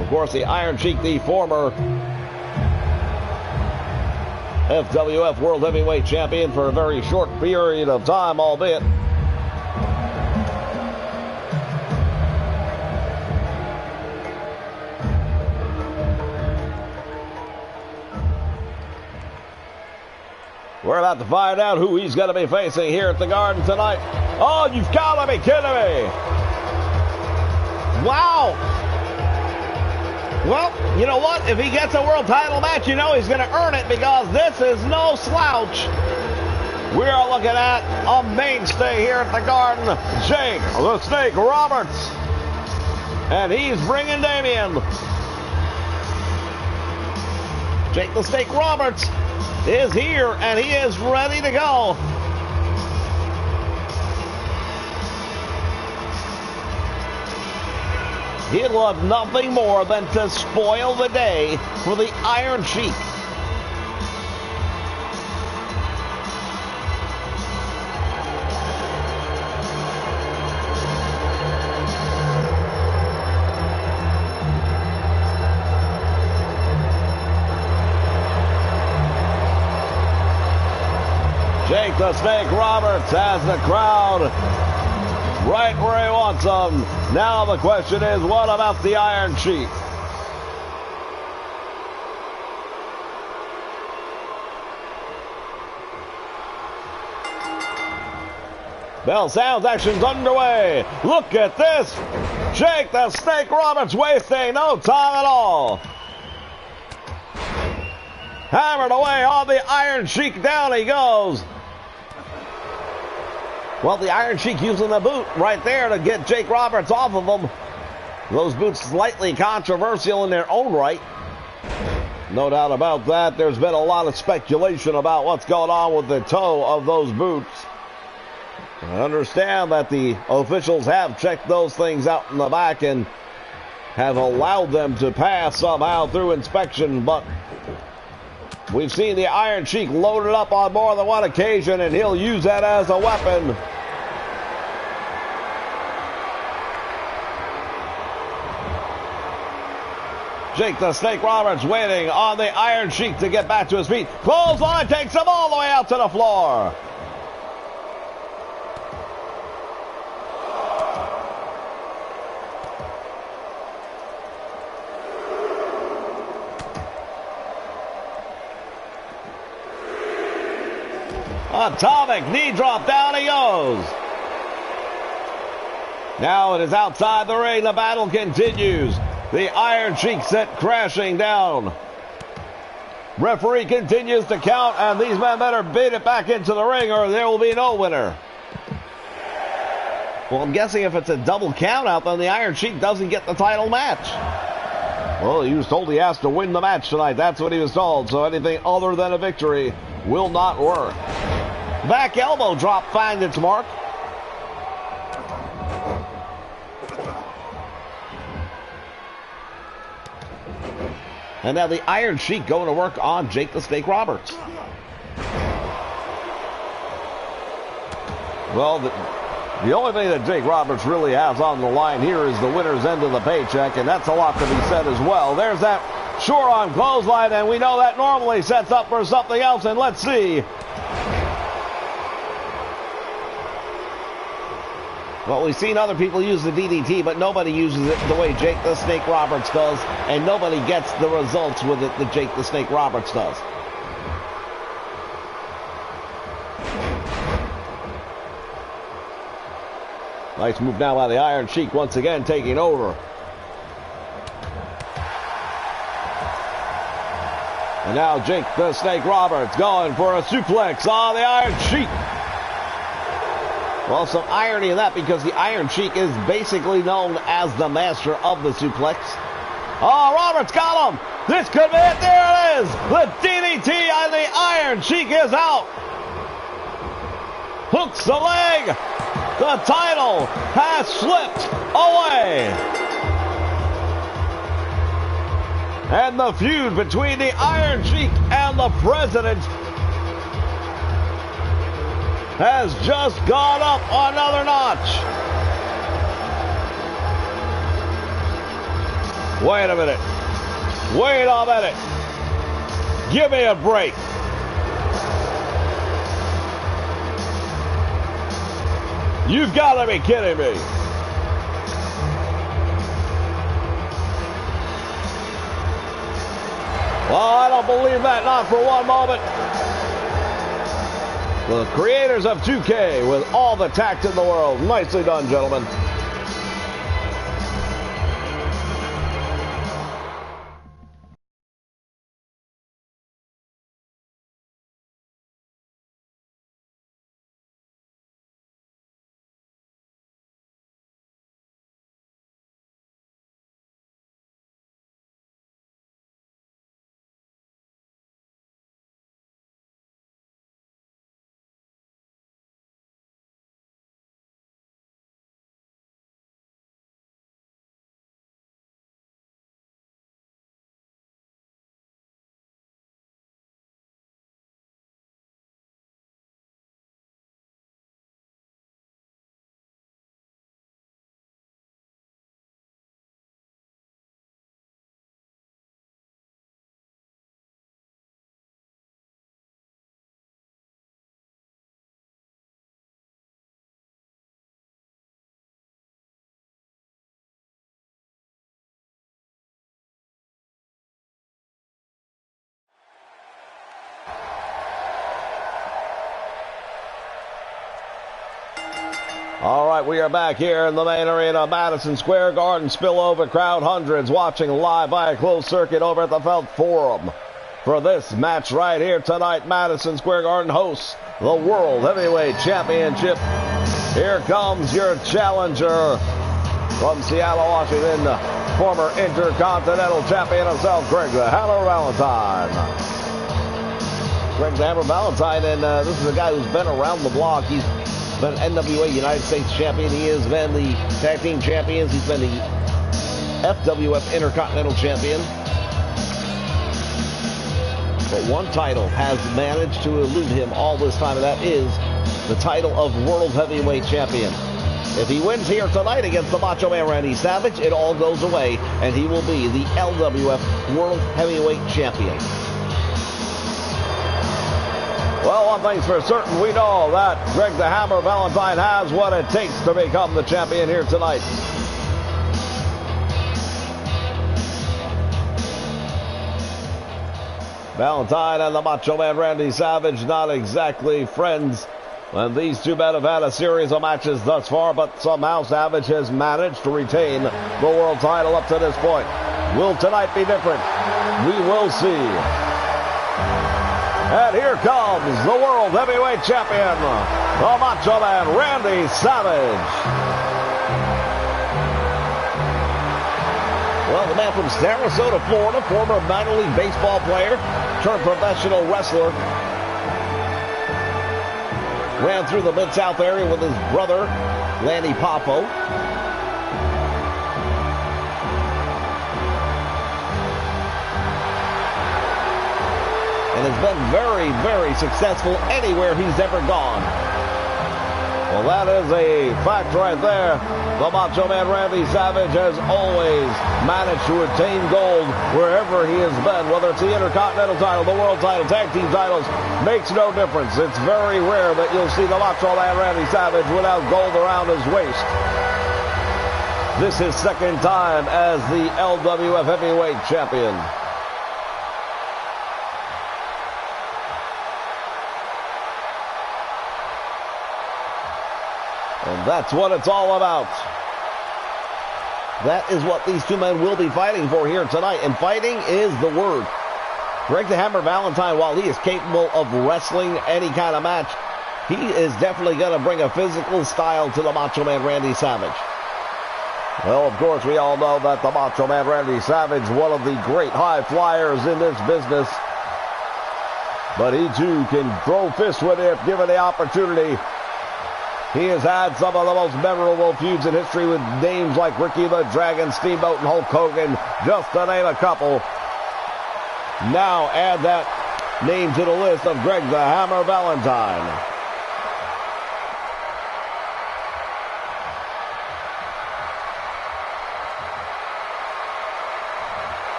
Of course, the Iron Sheik, the former FWF World Heavyweight Champion for a very short period of time, albeit. We're about to find out who he's going to be facing here at the Garden tonight. Oh, you've got to be kidding me. Wow. Well, you know what? If he gets a world title match, you know he's going to earn it because this is no slouch. We are looking at a mainstay here at the Garden, Jake the Snake Roberts. And he's bringing Damien. Jake the Snake Roberts is here, and he is ready to go. He'd love nothing more than to spoil the day for the Iron Sheik. Jake the Snake Roberts has the crowd right where he wants them. Now the question is, what about the Iron Sheik? Bell sounds, action's underway. Look at this. Jake the Snake Roberts wasting no time at all. Hammered away on the Iron Sheik. Down he goes. Well, the Iron Sheik using the boot right there to get Jake Roberts off of him. Those boots slightly controversial in their own right. No doubt about that. There's been a lot of speculation about what's going on with the toe of those boots. I understand that the officials have checked those things out in the back and have allowed them to pass somehow through inspection, but we've seen the Iron Sheik loaded up on more than one occasion, and he'll use that as a weapon. Jake the Snake Roberts waiting on the Iron Sheik to get back to his feet. Clothesline takes him all the way out to the floor. Atomic knee drop, down he goes. Now it is outside the ring. The battle continues. The Iron Sheik sent crashing down. Referee continues to count, and these men better beat it back into the ring or there will be no winner. Well, I'm guessing if it's a double count out, then the Iron Sheik doesn't get the title match. Well, he was told he has to win the match tonight. That's what he was told. So anything other than a victory will not work. Back elbow drop finds its mark. And now the Iron Sheik going to work on Jake the Snake Roberts. Well, the only thing that Jake Roberts really has on the line here is the winner's end of the paycheck, and that's a lot to be said as well. There's that short arm clothesline, and we know that normally sets up for something else, and let's see. Well, we've seen other people use the DDT, but nobody uses it the way Jake the Snake Roberts does, and nobody gets the results with it that Jake the Snake Roberts does. Nice move now by the Iron Sheik, once again taking over. And now Jake the Snake Roberts going for a suplex on the Iron Sheik. Well, some irony in that because the Iron Sheik is basically known as the master of the suplex. Oh, Roberts got him. This could be it. There it is. The DDT and the Iron Sheik is out. Hooks the leg. The title has slipped away. And the feud between the Iron Sheik and the President has just gone up another notch. Wait a minute. Wait a minute. Give me a break. You've got to be kidding me. Well, I don't believe that, not for one moment. The creators of 2K with all the tact in the world. Nicely done, gentlemen. All right, we are back here in the main arena, Madison Square Garden. Spillover crowd, hundreds watching live by a closed circuit over at the Felt Forum. For this match right here tonight, Madison Square Garden hosts the World Heavyweight Championship. Here comes your challenger from Seattle, Washington, former Intercontinental Champion himself, Greg the Hammer Valentine. Greg the Hammer Valentine, and this is a guy who's been around the block. He's been NWA United States Champion. He has been the Tag Team Champions. He's been the FWF Intercontinental Champion. But one title has managed to elude him all this time, and that is the title of World Heavyweight Champion. If he wins here tonight against the Macho Man Randy Savage, it all goes away, and he will be the LWF World Heavyweight Champion. Well, one thing's for certain, we know that Greg the Hammer Valentine has what it takes to become the champion here tonight. Valentine and the Macho Man Randy Savage not exactly friends. And these two men have had a series of matches thus far, but somehow Savage has managed to retain the world title up to this point. Will tonight be different? We will see. And here comes the World Heavyweight Champion, the Macho Man Randy Savage. Well, the man from Sarasota, Florida, former minor league baseball player, turned professional wrestler. Ran through the Mid-South area with his brother, Lanny Poffo. And has been very, very successful anywhere he's ever gone. Well, that is a fact right there. The Macho Man Randy Savage has always managed to attain gold wherever he has been, whether it's the Intercontinental title, the World title, Tag Team titles, makes no difference. It's very rare that you'll see the Macho Man Randy Savage without gold around his waist. This is second time as the LWF Heavyweight Champion. And that's what it's all about. That is what these two men will be fighting for here tonight. And fighting is the word. Greg the Hammer Valentine, while he is capable of wrestling any kind of match, he is definitely going to bring a physical style to the Macho Man Randy Savage. Well, of course, we all know that the Macho Man Randy Savage, one of the great high flyers in this business. But he too can throw fists with it if given the opportunity. He has had some of the most memorable feuds in history with names like Ricky the Dragon, Steamboat, and Hulk Hogan, just to name a couple. Now add that name to the list of Greg the Hammer Valentine.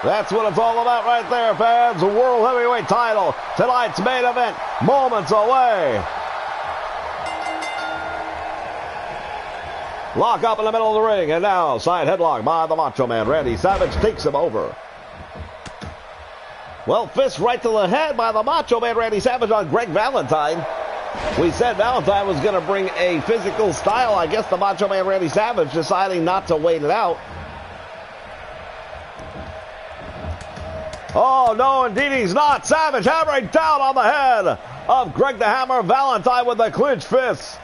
That's what it's all about right there, fans. The World Heavyweight title. Tonight's main event, moments away. Lock up in the middle of the ring, and now side headlock by the Macho Man. Randy Savage takes him over. Well, fist right to the head by the Macho Man Randy Savage on Greg Valentine. We said Valentine was going to bring a physical style. I guess the Macho Man Randy Savage deciding not to wait it out. Oh, no, indeed he's not. Savage hammering down on the head of Greg the Hammer Valentine with a clinch fist.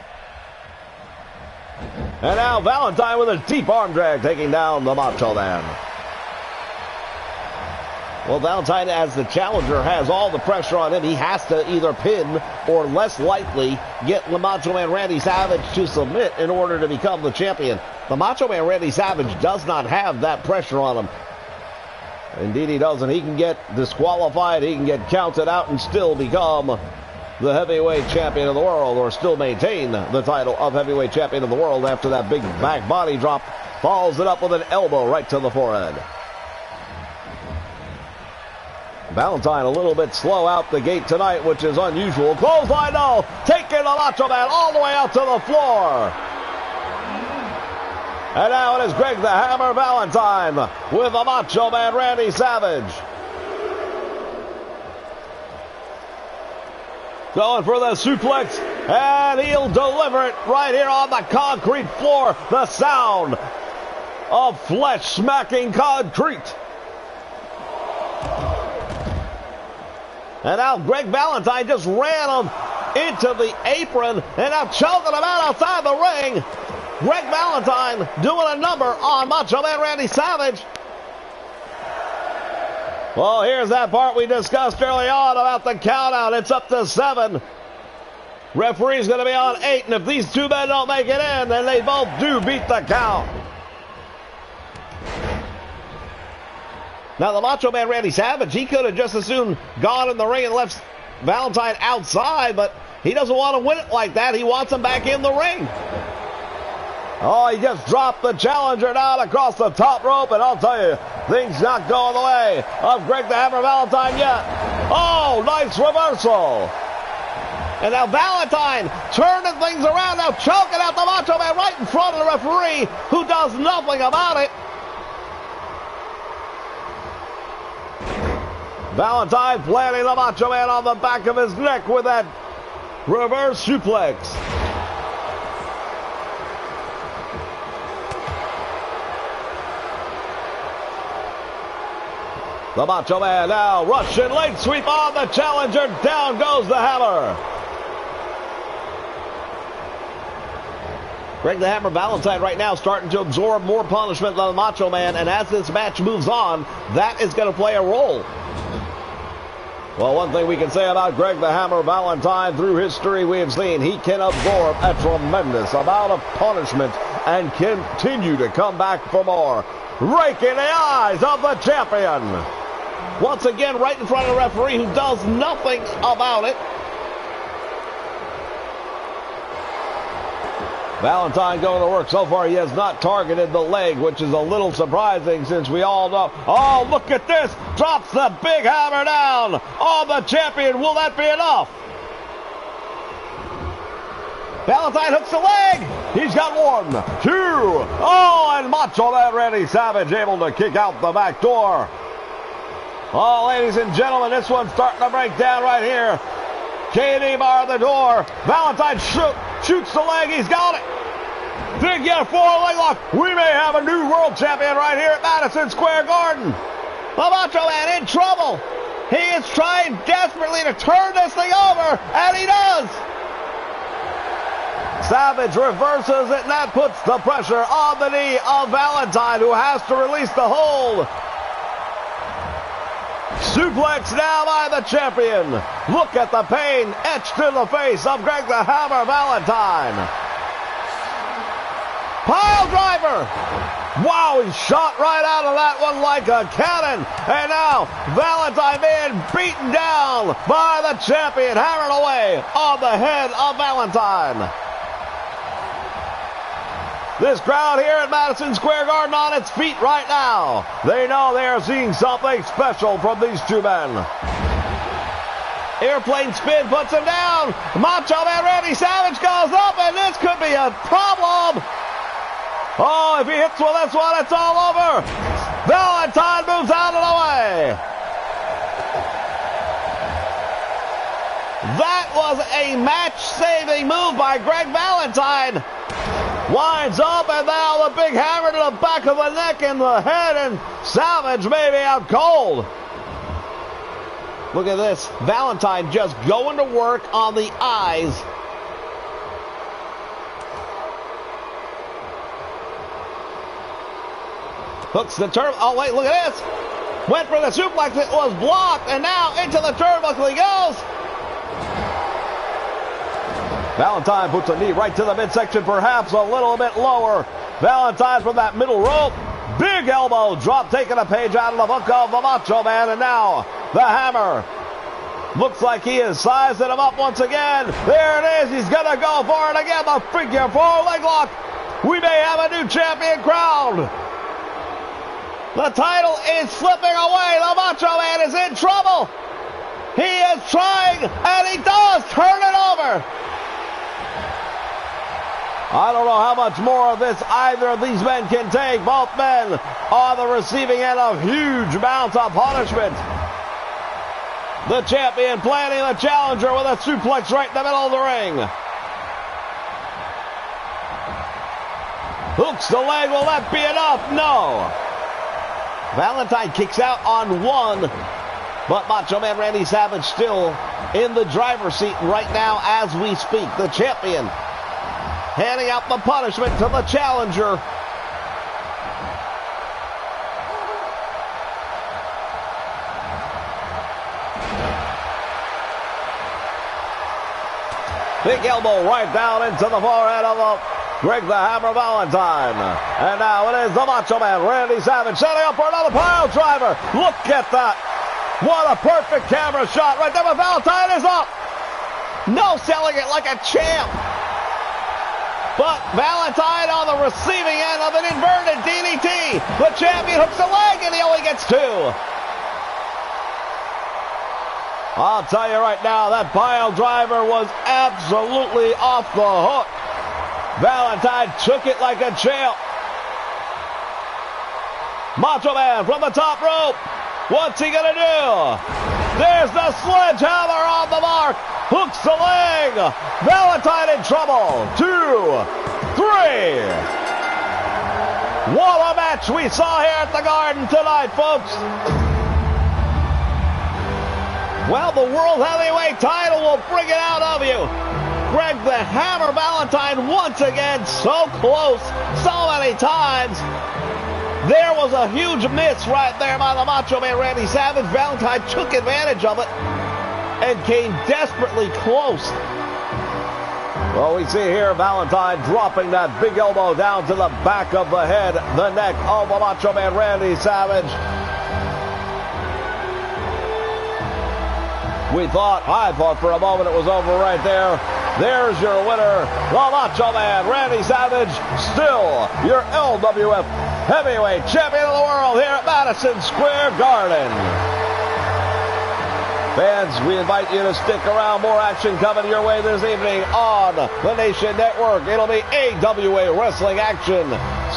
And now Valentine with a deep arm drag taking down the Macho Man. Well, Valentine, as the challenger, has all the pressure on him. He has to either pin or, less likely, get the Macho Man Randy Savage to submit in order to become the champion. The Macho Man Randy Savage does not have that pressure on him. Indeed he doesn't. He can get disqualified, he can get counted out and still become the heavyweight champion of the world, or still maintain the title of heavyweight champion of the world after that big back body drop. Follows it up with an elbow right to the forehead. Valentine a little bit slow out the gate tonight, which is unusual. Clothesline though, taking the Macho Man all the way out to the floor. And now it is Greg the Hammer Valentine with the Macho Man Randy Savage. Going for the suplex, and he'll deliver it right here on the concrete floor. The sound of flesh smacking concrete. And now Greg Valentine just ran him into the apron and now choking him out outside the ring. Greg Valentine doing a number on Macho Man Randy Savage. Well, here's that part we discussed early on about the count out. It's up to 7. Referee's going to be on 8, and if these two men don't make it in, then they both do beat the count. Now, the Macho Man Randy Savage, he could have just as soon gone in the ring and left Valentine outside, but he doesn't want to win it like that. He wants him back in the ring. Oh, he just dropped the challenger down across the top rope, and I'll tell you, things not going the way of Greg the Hammer Valentine yet. Oh, nice reversal. And now Valentine turning things around, now choking out the Macho Man right in front of the referee, who does nothing about it. Valentine planting the Macho Man on the back of his neck with that reverse suplex. The Macho Man now, Russian leg sweep on the challenger. Down goes the Hammer. Greg the Hammer Valentine right now starting to absorb more punishment than the Macho Man, and as this match moves on, that is going to play a role. Well, one thing we can say about Greg the Hammer Valentine, through history we have seen he can absorb a tremendous amount of punishment and continue to come back for more, raking the eyes of the champion. Once again, right in front of the referee, who does nothing about it. Valentine going to work. So far, he has not targeted the leg, which is a little surprising since we all know. Oh, look at this. Drops the big hammer down on the champion. Will that be enough? Valentine hooks the leg. He's got 1, 2. Oh, and Macho Man Randy Savage able to kick out the back door. Oh, ladies and gentlemen, this one's starting to break down right here. K&E bar the door. Valentine shoots the leg. He's got it. Did get a 4-leg lock. We may have a new world champion right here at Madison Square Garden. The Macho Man in trouble. He is trying desperately to turn this thing over, and he does. Savage reverses it, and that puts the pressure on the knee of Valentine, who has to release the hold. Suplex now by the champion. Look at the pain etched in the face of Greg the Hammer Valentine. Pile driver. Wow, he shot right out of that one like a cannon. And now Valentine being beaten down by the champion, hammered away on the head of Valentine. This crowd here at Madison Square Garden on its feet right now. They know they are seeing something special from these two men. Airplane spin puts him down. Macho Man Randy Savage goes up, and this could be a problem. Oh, if he hits with this one, it's all over. Valentine moves out of the way. That was a match-saving move by Greg Valentine. Winds up, and now the big hammer to the back of the neck and the head, and Savage may be out cold. Look at this. Valentine just going to work on the eyes. Hooks the turn. Oh, wait, look at this. Went for the suplex. It was blocked, and now into the turnbuckle he goes. Valentine puts a knee right to the midsection, perhaps a little bit lower. Valentine from that middle rope. Big elbow drop, taking a page out of the book of the Macho Man. And now the hammer. Looks like he is sizing him up once again. There it is. He's going to go for it again. The figure four leg lock. We may have a new champion crowned. The title is slipping away. The Macho Man is in trouble. He is trying, and he does turn it over. I don't know how much more of this either of these men can take. Both men on the receiving end of huge amounts of punishment. The champion planting the challenger with a suplex right in the middle of the ring. Hooks the leg. Will that be enough? No. Valentine kicks out on one, but Macho Man Randy Savage still in the driver's seat right now as we speak. The champion handing out the punishment to the challenger. Big elbow right down into the forehead of Greg the Hammer Valentine. And now it is the Macho Man Randy Savage setting up for another pile driver. Look at that. What a perfect camera shot right there. But Valentine is up. No selling it like a champ. But Valentine on the receiving end of an inverted DDT. The champion hooks the leg and he only gets two. I'll tell you right now, that pile driver was absolutely off the hook. Valentine took it like a champ. Macho Man from the top rope. What's he going to do? There's the sledgehammer on the mark. Hooks the leg. Valentine in trouble. 2, 3. What a match we saw here at the Garden tonight, folks. Well, the World Heavyweight title will bring it out of you. Greg the Hammer Valentine once again so close so many times. There was a huge miss right there by the Macho Man Randy Savage. Valentine took advantage of it and came desperately close. Well, we see here Valentine dropping that big elbow down to the back of the head, the neck of the Macho Man Randy Savage. I thought for a moment it was over right there. There's your winner, the Macho Man Randy Savage, still your LWF Heavyweight Champion of the World here at Madison Square Garden. Fans, we invite you to stick around. More action coming your way this evening on the Nation Network. It'll be AWA Wrestling action.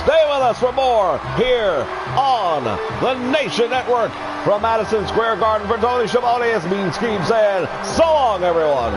Stay with us for more here on the Nation Network. From Madison Square Garden, for Tony Schiavone, it's Mean Scheme saying, so long, everyone.